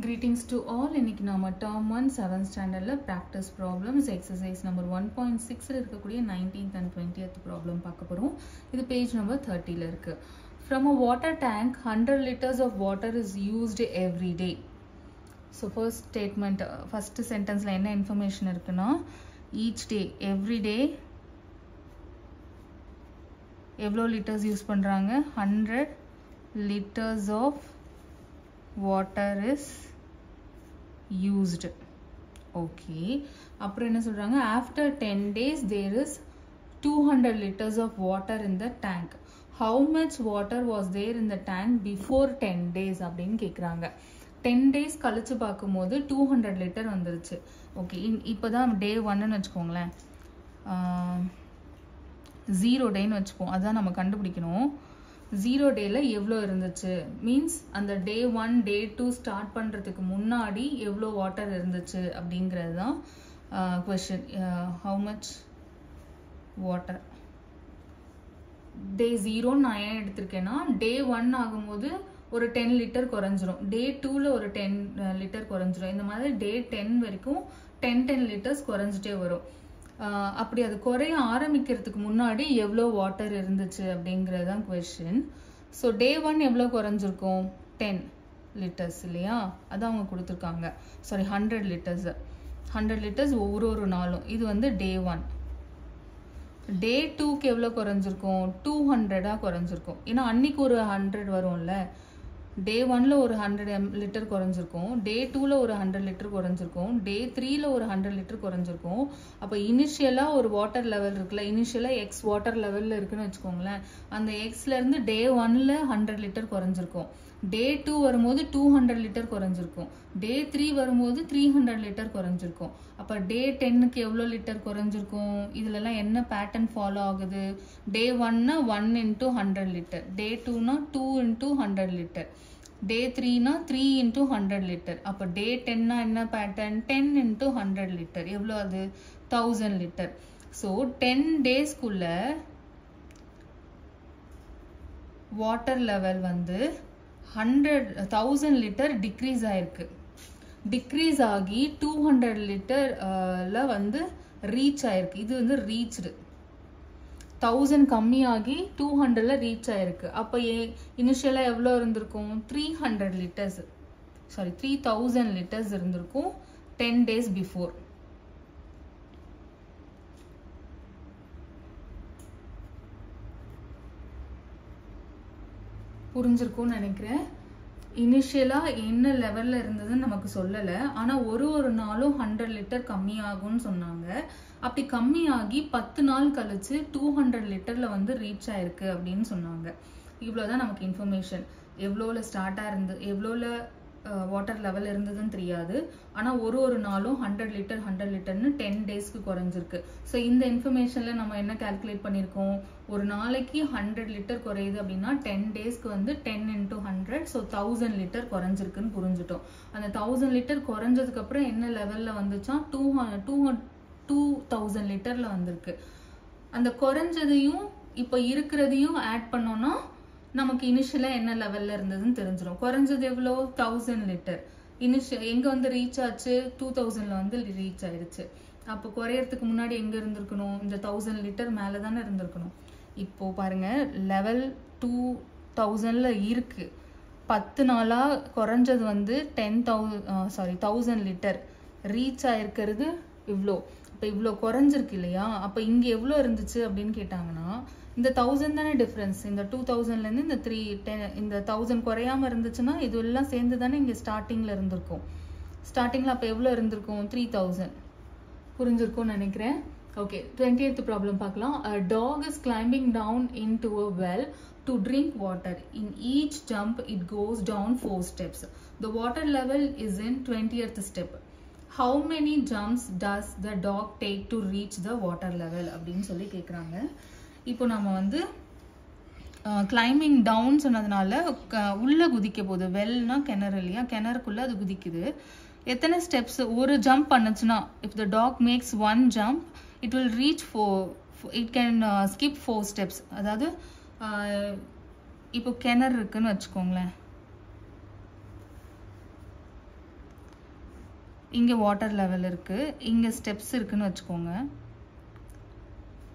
Greetings to all. இன்னைக்கு நாம term 1 7th standardல practice problems exercise number 1.6 ல இருக்கக்கூடிய 19th and 20th problem பார்க்க போறோம். இது page number 30 ல இருக்கு. From a water tank 100 liters of water is used every day. So first statement first sentenceல என்ன information இருக்குன்னா each day every day எவ்வளவு liters யூஸ் பண்றாங்க 100 liters of water is used. Okay, அப்புறம் என்ன சொல்றாங்க after 10 days there is 200 liters of water in the tank. How much water was there in the tank before 10 days அப்படின்னு கேக்குறாங்க. 10 days கழிச்சு பார்க்கும்போது 200 litre வந்துருச்சு. ஓகே, இப்போதான் டே 1ன்னு வச்சுக்கோங்களேன், 0 டேன்னு வச்சுப்போம், அதான் நம்ம கண்டுபிடிக்கணும். 0 டேல எவ்வளோ இருந்துச்சு மீன்ஸ் அந்த டே 1 டே 2 ஸ்டார்ட் பண்ணுறதுக்கு முன்னாடி எவ்வளோ வாட்டர் இருந்துச்சு அப்படிங்கிறது தான் கொஷின். ஹவு மச் வாட்டர் டே 0 நான் ஏன் எடுத்திருக்கேன்னா டே 1 ஆகும்போது ஒரு 10 லிட்டர் குறைஞ்சிரும், டே 2ல ஒரு 10 லிட்டர் குறைஞ்சிரும். இந்த மாதிரி டே 10 வரைக்கும் 10 லிட்டர்ஸ் குறைஞ்சிட்டே வரும். அப்படி அது குறைய ஆரம்பிக்கிறதுக்கு முன்னாடி எவ்வளோ வாட்டர் இருந்துச்சு அப்படிங்கிறது தான் கொஸ்டின். ஸோ டே 1 எவ்வளோ குறைஞ்சிருக்கும் 10 லிட்டர்ஸ் இல்லையா, அதான் அவங்க கொடுத்துருக்காங்க. சாரி 100 லிட்டர்ஸ் 100 லிட்டர்ஸ் ஒவ்வொரு நாளும். இது வந்து டே 1. டே 2க்கு எவ்வளோ குறைஞ்சிருக்கும் 200 குறைஞ்சிருக்கும். ஏன்னா அன்னைக்கு ஒரு 100 வரும்ல, டே 1ல ஒரு 100 லிட்டர் குறைஞ்சிருக்கும், டே 2ல ஒரு 100 லிட்டர் குறைஞ்சிருக்கும், டே 3ல ஒரு 100 லிட்டர் குறைஞ்சிருக்கும். அப்போ இனிஷியலாக ஒரு வாட்டர் லெவல் இருக்குல்ல, இனிஷியலாக எக்ஸ் வாட்டர் லெவலில் இருக்குன்னு வச்சுக்கோங்களேன், அந்த எக்ஸ்லேருந்து டே 1ல 100 லிட்டர் குறைஞ்சிருக்கும், டே 2 வரும்போது 200 லிட்டர் குறைஞ்சிருக்கும், டே 3 வரும்போது 300 லிட்டர் குறைஞ்சிருக்கும். அப்போ டே 10க்கு எவ்வளோ லிட்டர் குறைஞ்சிருக்கும், இதுலலாம் என்ன பேட்டர்ன் ஃபாலோ ஆகுது, டே 1னா 1 into 100 லிட்டர், டே 2னா 2 into 100 லிட்டர், டே 3னா 3 into 100 லிட்டர். அப்போ டே 10னா என்ன பேட்டர்ன் 10 into 100 லிட்டர், எவ்வளோ அது 1000 லிட்டர். ஸோ 10 டேஸ்க்குள்ள வாட்டர் லெவல் வந்து 1000 லிட்டர் டிக்ரீஸ் ஆயிருக்கு. டிக்ரீஸ் ஆகி 200 லிட்டர்ல வந்து ரீச் ஆயிருக்கு. இது வந்து ரீச்டு 1000 கம்மியாகி 200ல ரீச் ஆயிருக்கு. அப்போ இனிஷியலா எவ்வளோ இருந்திருக்கும் 300 லிட்டர்ஸ், சாரி 3000 லிட்டர்ஸ் இருந்திருக்கும் 10 டேஸ் பிஃபோர். புரிஞ்சிருக்கும்னு நினைக்கிறேன். இனிஷியலா என்ன லெவல்ல இருந்ததுன்னு நமக்கு சொல்லல, ஆனா ஒரு நாளும் 100 லிட்டர் கம்மியாகும்னு சொன்னாங்க. அப்படி கம்மியாகி 10 நாள் கழிச்சு 200 லிட்டர்ல வந்து ரீச் ஆயிருக்கு அப்படின்னு சொன்னாங்க. இவ்வளவுதான் நமக்கு இன்ஃபர்மேஷன். எவ்வளோல ஸ்டார்டா இருந்து எவ்வளோல வாட்டர் லெவல் இருந்ததுன்னு தெரியாது, ஆனா ஒரு நாளும் 100 லிட்டர்னு 10 டேஸ்க்கு குறைஞ்சிருக்கு. ஸோ இந்த இன்ஃபர்மேஷன்ல நம்ம என்ன கால்குலேட் பண்ணியிருக்கோம், ஒரு நாளைக்கு 100 லிட்டர் குறையுது அப்படின்னா 10 டேஸ்க்கு வந்து 10 into 100, ஸோ 1000 லிட்டர் குறைஞ்சிருக்குன்னு புரிஞ்சுட்டோம். அந்த 1000 லிட்டர் குறைஞ்சதுக்கு அப்புறம் என்ன லெவல்ல வந்துச்சா 2000 லிட்டர்ல வந்திருக்கு. அந்த குறைஞ்சதையும் இப்போ இருக்கிறதையும் ஆட் பண்ணோம்னா நமக்கு இனிஷியலா என்ன லெவல்ல இருந்ததுன்னு தெரிஞ்சிடும். குறைஞ்சது எவ்வளோ 1000 லிட்டர், எங்க வந்து ரீச் ஆச்சு 2000ல வந்து ரீச் ஆயிடுச்சு. அப்போ குறையறதுக்கு முன்னாடி எங்க இருந்திருக்கணும், இந்த 1000 லிட்டர் மேல தானே இருந்திருக்கணும். இப்போ பாருங்க லெவல் 2000ல இருக்கு, 10 நாளா குறைஞ்சது வந்து 1000 லிட்டர், ரீச் ஆயிருக்கிறது இவ்வளோ. இப்போ இவ்வளோ குறைஞ்சிருக்கு இல்லையா, அப்போ இங்கே எவ்வளோ இருந்துச்சு அப்படின்னு கேட்டாங்கன்னா இந்த 1000 தானே டிஃப்ரென்ஸ். இந்த 2000லேருந்து இந்த 310 இந்த 1000 குறையாம இருந்துச்சுன்னா இது எல்லாம் சேர்ந்து தானே இங்கே ஸ்டார்டிங்ல இருந்திருக்கும். ஸ்டார்டிங்ல அப்போ எவ்வளோ இருந்திருக்கும் 3000. புரிஞ்சிருக்கும்னு நினைக்கிறேன். ஓகே, 20th ப்ராப்ளம் பார்க்கலாம். A dog is climbing down into a well to drink water. In each jump it goes down 4 steps. The water level is in 20th step. How many jumps does the dog take to reach the water level அப்படின்னு சொல்லி கேட்குறாங்க. இப்போ நம்ம வந்து climbing down சொன்னதுனால உள்ள குதிக்க போகுது. வெல்னா கிணறு இல்லையா, கிணறுக்குள்ள அது குதிக்குது. எத்தனை ஸ்டெப்ஸ் ஒரு ஜம்ப் பண்ணுச்சுன்னா, if the dog makes 1 jump it will reach 4, it can skip 4 steps. அதாவது இப்போ கிணறு இருக்குன்னு வச்சுக்கோங்களேன், இங்கே வாட்டர் லெவல் இருக்குது, இங்கே ஸ்டெப்ஸ் இருக்குதுன்னு வச்சுக்கோங்க.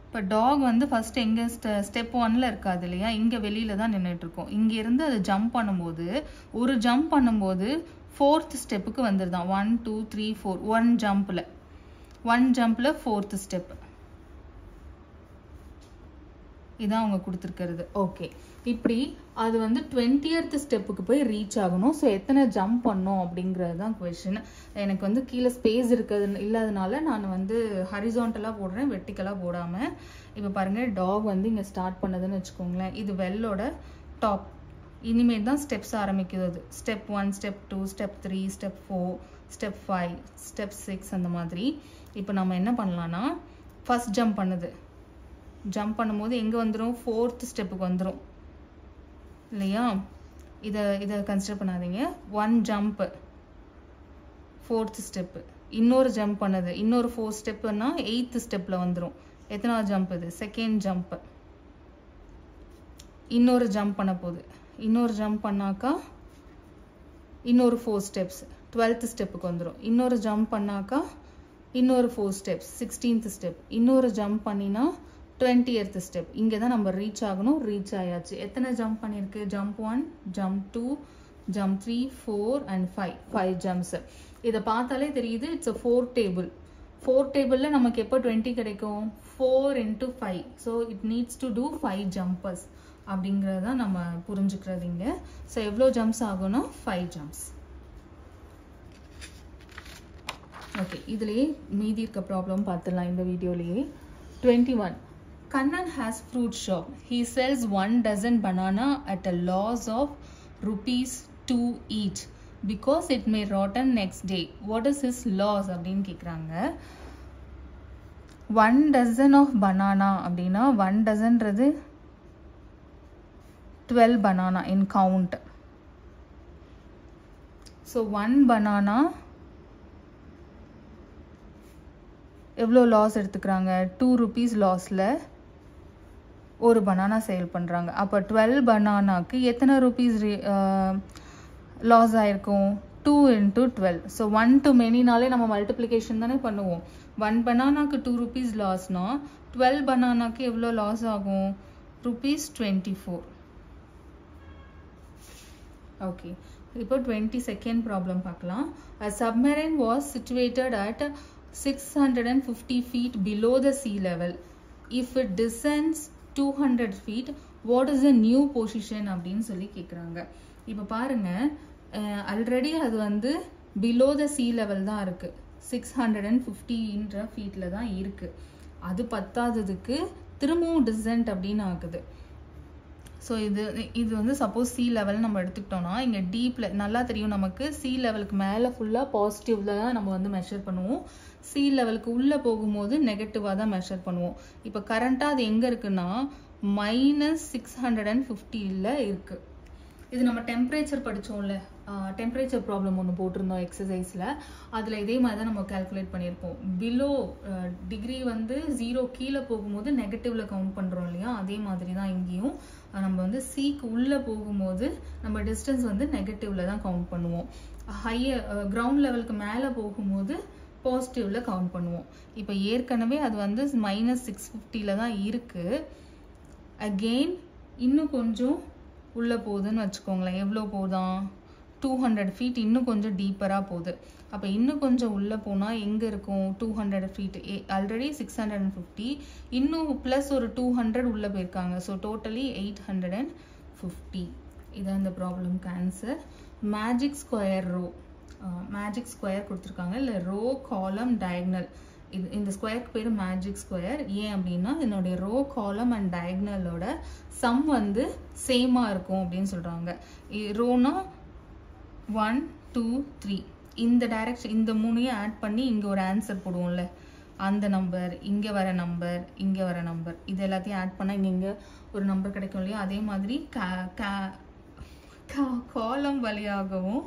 இப்போ டாக் வந்து ஃபஸ்ட்டு எங்கே ஸ்டெப் 1ல் இருக்காது இல்லையா, இங்கே வெளியில் தான் நின்றுட்டுருக்கோம். இங்கேருந்து அது ஜம்ப் பண்ணும்போது, ஒரு ஜம்ப் பண்ணும்போது 4th ஸ்டெப்புக்கு வந்துடுதான். 1 2 3 4 1 ஜம்பில் 4th ஸ்டெப். இதான் அவங்க கொடுத்துருக்கிறது. ஓகே, இப்படி அது வந்து 20th ஸ்டெப்புக்கு போய் ரீச் ஆகணும். ஸோ எத்தனை ஜம்ப் பண்ணோம் அப்படிங்கிறது தான் கொஷின். எனக்கு வந்து கீழே ஸ்பேஸ் இருக்கிறது இல்லாதனால நான் வந்து ஹரிசான்டலாக போடுறேன், வெர்டிக்கலாக போடாமல். இப்போ பாருங்கள், டாக் வந்து இங்கே ஸ்டார்ட் பண்ணதுன்னு வச்சுக்கோங்களேன். இது வெல்லோட டாப். இனிமேல் தான் ஸ்டெப்ஸ் ஆரம்பிக்குது. அது step 1, step 2, step 3, step 4, step 5, step 6 அந்த மாதிரி. இப்போ நம்ம என்ன பண்ணலான்னா, ஃபஸ்ட் ஜம்ப் பண்ணுது. ஜம்ப் பண்ணும்போது எங்கே வந்துடும், 4th ஸ்டெப்புக்கு வந்துடும் இல்லையா. இதை கன்சிடர் பண்ணாதீங்க. 1 ஜம்ப்பு 4th ஸ்டெப்பு. இன்னொரு ஜம்ப் பண்ணுது, இன்னொரு 4 ஸ்டெப்புன்னா 8th ஸ்டெப்பில் வந்துடும். எத்தனாவது ஜம்ப் இது, 2nd ஜம்ப்பு. இன்னொரு ஜம்ப் பண்ண போகுது, இன்னொரு ஜம்ப் பண்ணாக்கா இன்னொரு 4 ஸ்டெப்ஸ் 12th ஸ்டெப்புக்கு வந்துடும். இன்னொரு ஜம்ப் பண்ணாக்கா இன்னொரு 4 ஸ்டெப்ஸ் 16th ஸ்டெப். இன்னொரு ஜம்ப் பண்ணினா 20th ஸ்டெப். இங்கே தான் நம்ம ரீச் ஆகணும். ரீச் ஆயாச்சு. எத்தனை ஜம்ப் பண்ணியிருக்கு, jump 1, jump 2, jump 3, 4 and 5 jumps. இதை பார்த்தாலே தெரியுது, இட்ஸ் a 4 டேபிள். 4 டேபிளில் நமக்கு எப்போ 20 கிடைக்கும், 4 into 5. So it needs to do 5 jumpers அப்படிங்கிறது தான் நம்ம புரிஞ்சுக்கிறது இங்கே. ஸோ எவ்வளோ ஜம்ப்ஸ் ஆகும்னா 5 ஜம்ப்ஸ். ஓகே, இதுலேயே மீதி இருக்க ப்ராப்ளம் பார்த்துடலாம் இந்த வீடியோலேயே. 21. Kannan has fruit shop. He sells 1 dozen banana at a loss of ₹2 each because it may rotten next day. What is his loss அப்படின்னு கேட்குறாங்க. 1 dozen of banana அப்படின்னா 1 dozenன்றது 12 banana in count. So 1 banana எவ்வளோ loss எடுத்துக்கிறாங்க, ₹2 லாஸில் ஒரு banana sale பண்ணுறாங்க. அப்போ 12 பனானாக்கு எத்தனை rupees loss ஆகிருக்கும், 2 into 12. ஸோ 1 to manyனாலே நம்ம மல்டிப்ளிகேஷன் தானே பண்ணுவோம். 1 பனானாக்கு ₹2 லாஸ்னா 12 பனானாக்கு எவ்வளோ லாஸ் ஆகும், ₹24. ஓகே, இப்போ 22nd ப்ராப்ளம் பார்க்கலாம். A submarine was situated at 650 feet below the sea level. If it descends 200 feet, what is the new position அப்படின்னு சொல்லி கேட்குறாங்க. இப்போ பாருங்க, ஆல்ரெடி அது வந்து பிலோ த sea level தான் இருக்குது, 650 ஃபீட்டில் தான் இருக்குது. அது பத்தாததுக்கு திரும்பவும் டிசென்ட் அப்படின்னு ஆகுது. ஸோ இது வந்து சப்போஸ் sea level நம்ம எடுத்துக்கிட்டோம்னா, இங்கே டீப்பில் நல்லா தெரியும் நமக்கு, sea levelக்கு மேலே ஃபுல்லாக பாசிட்டிவில் தான் நம்ம வந்து மெஷர் பண்ணுவோம். sea levelக்கு உள்ளே போகும்போது நெகட்டிவாக தான் மெஷர் பண்ணுவோம். இப்போ கரண்ட்டாக அது எங்கே இருக்குன்னா -650ல் இருக்குது. இது நம்ம டெம்பரேச்சர் படித்தோம்ல, டெம்பரேச்சர் ப்ராப்ளம் ஒன்று போட்டிருந்தோம் எக்ஸசைஸில். அதில் இதே மாதிரி தான் நம்ம கால்குலேட் பண்ணியிருப்போம். பிலோ டிகிரி வந்து 0 கீழே போகும்போது நெகட்டிவில் கவுண்ட் பண்ணுறோம் இல்லையா, அதே மாதிரி தான் இங்கேயும் நம்ம வந்து சீக்கு உள்ளே போகும்போது நம்ம டிஸ்டன்ஸ் வந்து நெகட்டிவில் தான் கவுண்ட் பண்ணுவோம். ஹையர் கிரவுண்ட் லெவலுக்கு மேலே போகும்போது பாசிட்டிவில் கவுண்ட் பண்ணுவோம். இப்போ ஏற்கனவே அது வந்து -650ல் தான் இருக்குது. அகெயின் இன்னும் கொஞ்சம் உள்ளே போகுதுன்னு வச்சுக்கோங்களேன். எவ்வளோ போகுதான், 200 feet இன்னும் கொஞ்சம் டீப்பராக போகுது. அப்போ இன்னும் கொஞ்சம் உள்ளே போனால் எங்கே இருக்கும், 200 feet. ஆல்ரெடி 650, இன்னும் ப்ளஸ் ஒரு 200 உள்ளே போயிருக்காங்க. So totally 850. இதான் இந்த ப்ராப்ளம்க்கு answer. Magic square row, magic square கொடுத்துருக்காங்க, இல்லை ரோ காலம் டயக்னல். இந்த ஸ்கொயருக்கு பேர் மேஜிக் ஸ்கொயர். ஏன் அப்படின்னா என்னுடைய ரோ காலம் அண்ட் டயக்னலோட சம் வந்து சேமாக இருக்கும் அப்படின்னு சொல்கிறாங்க. ரோனா 1 2 3 இந்த டைரக்ஷன், இந்த மூணையும் ஆட் பண்ணி இங்கே ஒரு ஆன்சர் போடுவோம்ல, அந்த நம்பர், இங்கே வர நம்பர், இங்கே வர நம்பர், இது எல்லாத்தையும் ஆட் பண்ணால் இங்கே ஒரு நம்பர் கிடைக்கும் இல்லையா. அதே மாதிரி காலம் வழியாகவும்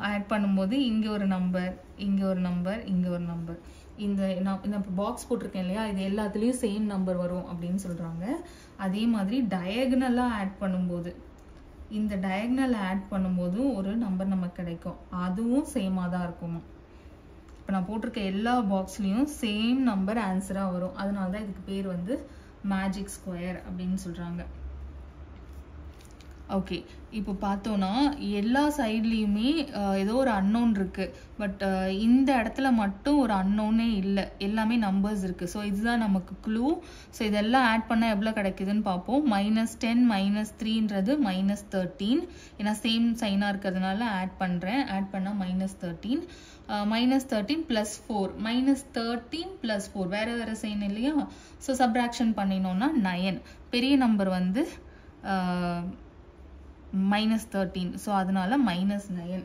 ஆட் பண்ணும்போது இங்கே ஒரு நம்பர், இங்கே ஒரு நம்பர், இங்கே ஒரு நம்பர். இந்த பாக்ஸ் போட்டிருக்கேன் இல்லையா, இது எல்லாத்துலேயும் சேம் நம்பர் வரும் அப்படின்னு சொல்கிறாங்க. அதே மாதிரி டயகனலாக ஆட் பண்ணும்போது, இந்த டயகனல் ஆட் பண்ணும்போதும் ஒரு நம்பர் நமக்கு கிடைக்கும், அதுவும் சேமாக தான் இருக்கும். இப்போ நான் போட்டிருக்க எல்லா பாக்ஸ்லேயும் சேம் நம்பர் ஆன்சராக வரும். அதனால தான் இதுக்கு பேர் வந்து மேஜிக் ஸ்கொயர் அப்படின்னு சொல்கிறாங்க. ஓகே, இப்போ பார்த்தோன்னா எல்லா சைட்லேயுமே ஏதோ ஒரு அன்னோன் இருக்குது. பட் இந்த இடத்துல மட்டும் ஒரு அன்னோனே இல்லை, எல்லாமே நம்பர்ஸ் இருக்குது. ஸோ இதுதான் நமக்கு க்ளூ. ஸோ இதெல்லாம் ஆட் பண்ணால் எவ்வளோ கிடைக்குதுன்னு பார்ப்போம். -10 -3ன்றது -13. ஏன்னா சேம் சைனாக இருக்கிறதுனால ஆட் பண்ணுறேன். ஆட் பண்ணால் -13. -13 + 4. -13 + 4 வேறு வேறு சைன் இல்லையா? ஸோ சப்ராக்ஷன் பண்ணினோன்னா 9. பெரிய நம்பர் வந்து -13. ஸோ அதனால -9.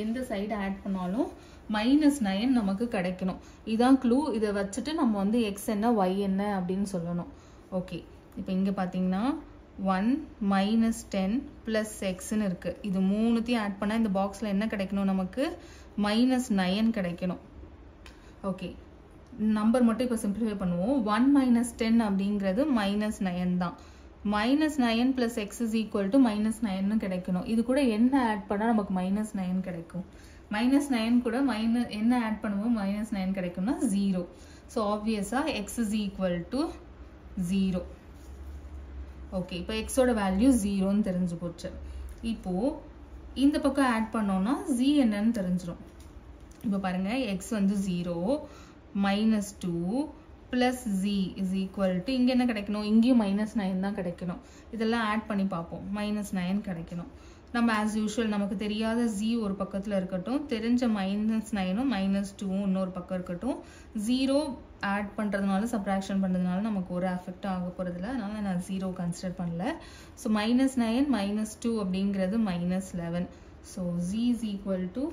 எந்த சைடு ஆட் பண்ணாலும் -9 நமக்கு கிடைக்கணும். இதான் க்ளூ. இதை வச்சுட்டு நம்ம வந்து எக்ஸ் என்ன ஒய் என்ன அப்படின்னு சொல்லணும். ஓகே, இப்போ இங்கே பார்த்தீங்கன்னா 1 -10 + xன்னு இருக்குது. இது மூணுத்தையும் ஆட் பண்ணால் இந்த பாக்ஸில் என்ன கிடைக்கணும்? நமக்கு -9 கிடைக்கணும். ஓகே, நம்பர் மட்டும் இப்போ சிம்பிளிஃபை பண்ணுவோம். 1 - 10 அப்படிங்கிறது -9 தான். -9 + x = -9ன்னு கிடைக்கணும். இது கூட என்ன ஆட் பண்ணால் நமக்கு -9 கிடைக்கும்? -9 கூட என்ன ஆட் பண்ணுவோம் -9 கிடைக்கும்னா 0. ஸோ ஆப்வியஸாக x = 0. ஓகே, இப்போ எக்ஸோட வேல்யூ 0ன்னு தெரிஞ்சு போச்சு. இப்போது இந்த பக்கம் ஆட் பண்ணோன்னா z என்னன்னு தெரிஞ்சிடும். இப்போ பாருங்கள், x வந்து 0 -2 + z = இங்கே என்ன கிடைக்கணும்? இங்கேயும் -9 தான் கிடைக்கணும். இதெல்லாம் ஆட் பண்ணி பார்ப்போம். -9 கிடைக்கணும். நம்ம ஆஸ் யூஷுவல் நமக்கு தெரியாத z ஒரு பக்கத்தில் இருக்கட்டும், தெரிஞ்ச -9ம் -2ம் இன்னொரு பக்கம் இருக்கட்டும். 0 ஆட் பண்ணுறதுனால சப்ராக்ஷன் பண்ணுறதுனால நமக்கு ஒரு அஃபெக்ட் ஆக போகிறதில்ல. அதனால நான் 0 கன்சிடர் பண்ணல. ஸோ -9 -2 அப்படிங்கிறது -11. ஸோ z =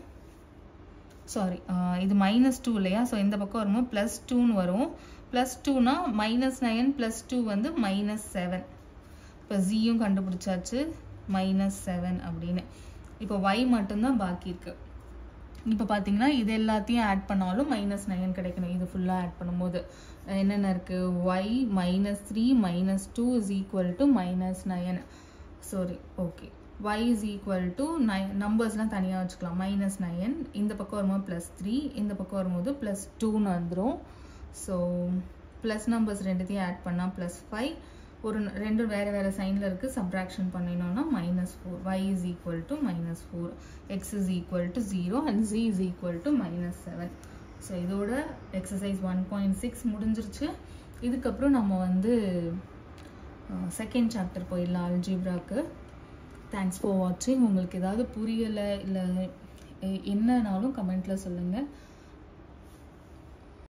சாரி, இது -2 இல்லையா? ஸோ இந்த பக்கம் வரும்போது +2ன்னு வரும். +2னா -9 + 2 வந்து -7. இப்போ ஜியும் கண்டுபிடிச்சாச்சு, -7 அப்படின்னு. இப்போ y மட்டும்தான் பாக்கி இருக்கு. இப்போ பார்த்தீங்கன்னா இது எல்லாத்தையும் ஆட் பண்ணாலும் -9 கிடைக்கணும். இது ஃபுல்லாக ஆட் பண்ணும்போது என்னென்ன இருக்குது? y -3 -2 = -9. Sorry, okay, y = 9. நம்பர்ஸ்லாம் தனியாக வச்சுக்கலாம். -9 இந்த பக்கம் வரும்போது +3, இந்த பக்கம் வரும்போது +2ன்னு வந்துடும். ஸோ ப்ளஸ் நம்பர்ஸ் ரெண்டுத்தையும் ஆட் பண்ணால் +5. ஒரு ரெண்டு வேறு வேறு சைனில் இருக்குது. Subtraction பண்ணினோன்னா -4. y = -4, x = 0 and z = -7. So இதோட எக்ஸசைஸ் 1.6 முடிஞ்சிருச்சு. இதுக்கப்புறம் நம்ம வந்து செகண்ட் சாப்டர் போயிடலாம், அல்ஜிப்ராக்கு. தேங்க்ஸ் ஃபார் வாட்சிங். உங்களுக்கு ஏதாவது புரியலை இல்லை என்னன்னாலும் கமெண்ட்டில் சொல்லுங்கள்.